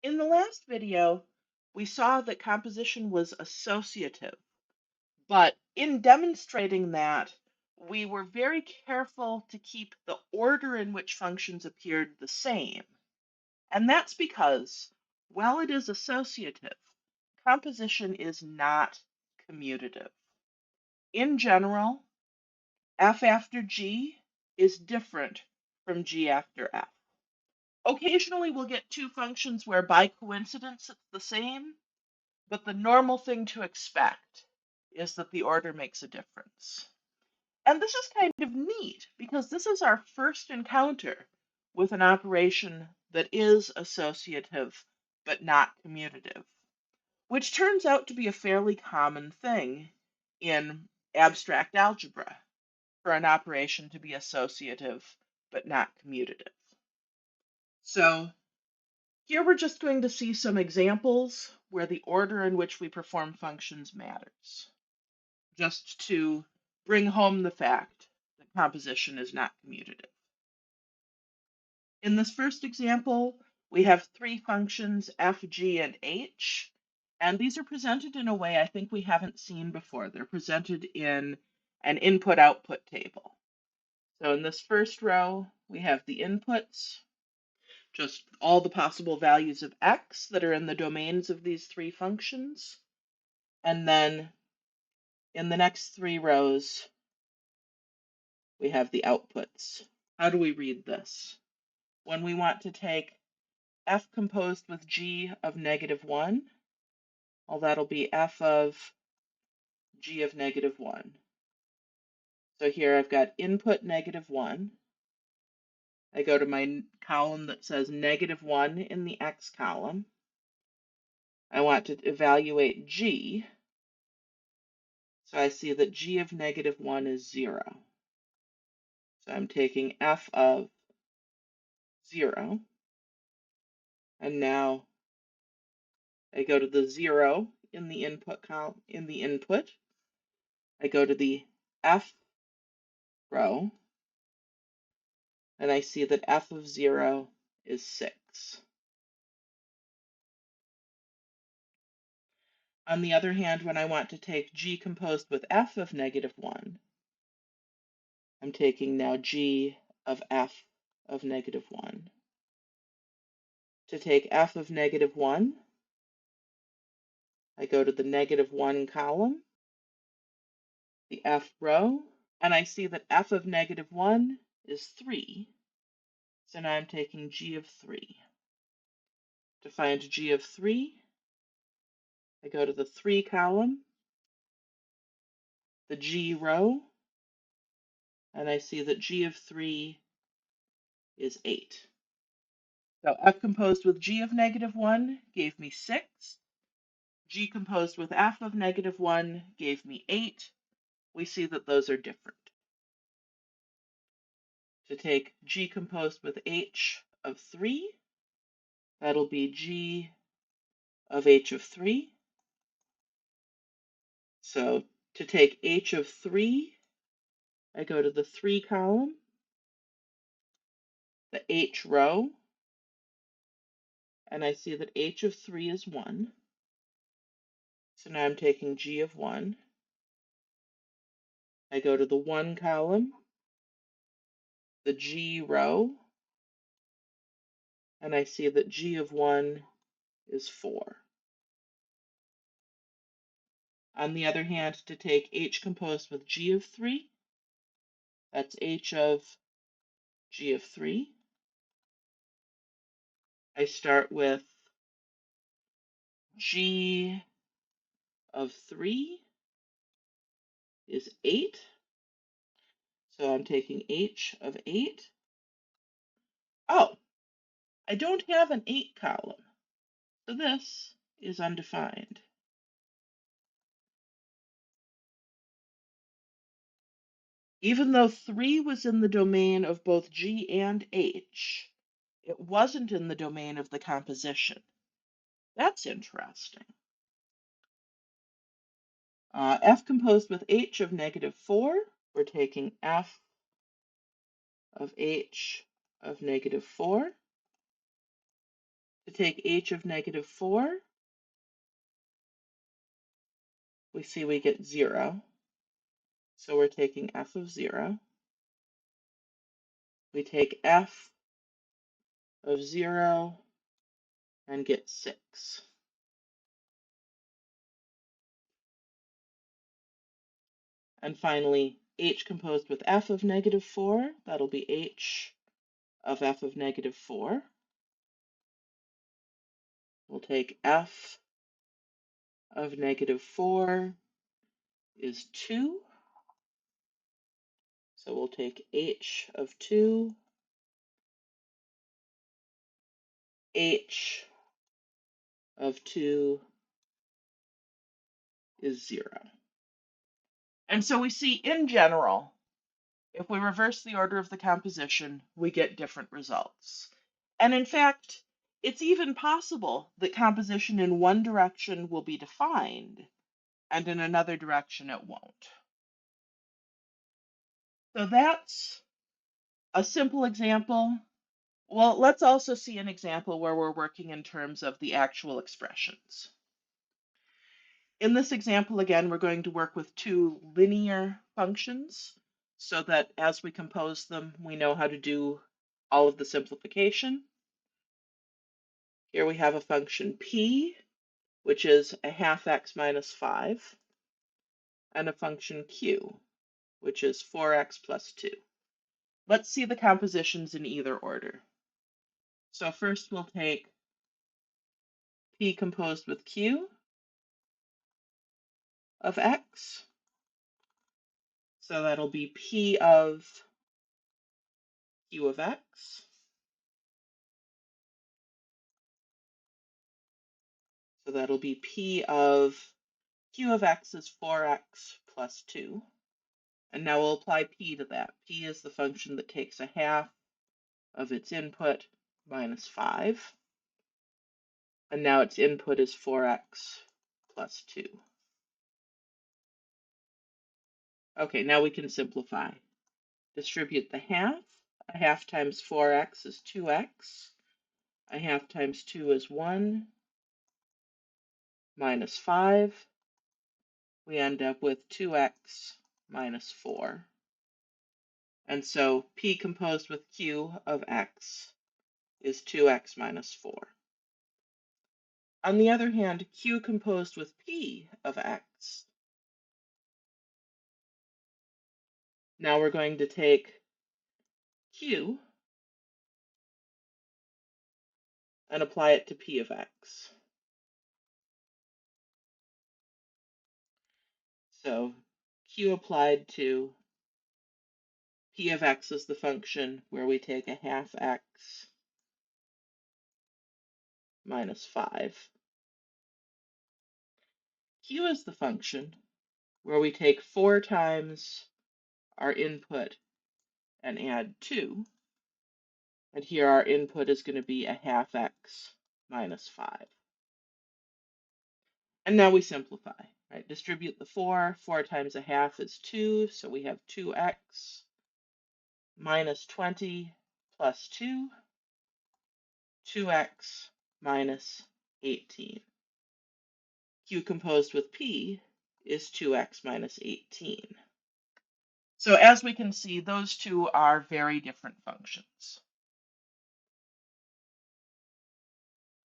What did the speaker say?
In the last video, we saw that composition was associative, but in demonstrating that, we were very careful to keep the order in which functions appeared the same. And that's because, while it is associative, composition is not commutative. In general, f after g is different from g after f. Occasionally, we'll get two functions where by coincidence it's the same, but the normal thing to expect is that the order makes a difference. And this is kind of neat because this is our first encounter with an operation that is associative but not commutative, which turns out to be a fairly common thing in abstract algebra for an operation to be associative but not commutative. So here we're just going to see some examples where the order in which we perform functions matters, just to bring home the fact that composition is not commutative. In this first example, we have three functions, f, g, and h, and these are presented in a way I think we haven't seen before. They're presented in an input-output table. So in this first row, we have the inputs, just all the possible values of x that are in the domains of these three functions. And then in the next three rows, we have the outputs. How do we read this? When we want to take f composed with g of -1, well, that'll be f of g of -1. So here I've got input -1. I go to my column that says -1 in the x column. I want to evaluate g. So I see that g of -1 is 0. So I'm taking f of 0. And now I go to the 0 in the input column, in the input. I go to the f row, and I see that f of 0 is 6. On the other hand, when I want to take g composed with f of -1, I'm taking now g of f of -1. To take f of -1, I go to the -1 column, the f row, and I see that f of -1 is 3. So now I'm taking g of 3. To find g of 3, I go to the 3 column, the g row, and I see that g of 3 is 8. So f composed with g of -1 gave me 6. G composed with f of -1 gave me 8. We see that those are different. To take g composed with h of 3, that'll be g of h of 3. So to take h of 3, I go to the 3 column, the h row, and I see that h of 3 is 1. So now I'm taking g of 1. I go to the 1 column, the g row, and I see that g of 1 is 4. On the other hand, to take h composed with g of 3, that's h of g of 3. I start with g of 3 is 8. So I'm taking h of 8. Oh, I don't have an 8 column. So this is undefined. Even though 3 was in the domain of both g and h, it wasn't in the domain of the composition. That's interesting. F composed with h of -4, we're taking f of h of -4. To take h of negative 4, we see we get 0. So we're taking f of 0. We take f of 0 and get 6. And finally, h composed with f of negative 4, that'll be h of f of negative 4. We'll take f of negative 4 is 2. So we'll take h of 2, h of 2 is 0. And so we see in general, if we reverse the order of the composition, we get different results. And in fact, it's even possible that composition in one direction will be defined and in another direction it won't. So that's a simple example. Well, let's also see an example where we're working in terms of the actual expressions. In this example, again, we're going to work with two linear functions so that as we compose them, we know how to do all of the simplification. Here we have a function p, which is a half x minus 5, and a function q, which is 4x plus 2. Let's see the compositions in either order. So first we'll take p composed with q of x. So that'll be p of q of x. So that'll be p of q of x is 4x plus 2. And now we'll apply p to that. P is the function that takes a half of its input minus 5. And now its input is 4x plus 2. Okay, now we can simplify. Distribute the half. A half times 4x is 2x. A half times 2 is 1. Minus 5. We end up with 2x minus 4. And so p composed with q of x is 2x minus 4. On the other hand, q composed with p of x, now we're going to take q and apply it to p of x. So q applied to p of x is the function where we take a half x minus 5. Q is the function where we take 4 times our input and add 2. And here our input is going to be a half x minus 5. And now we simplify, right? Distribute the 4. 4 times a half is 2, so we have 2x minus 20 plus 2, 2x minus 18. Q composed with p is 2x minus 18. So as we can see, those two are very different functions.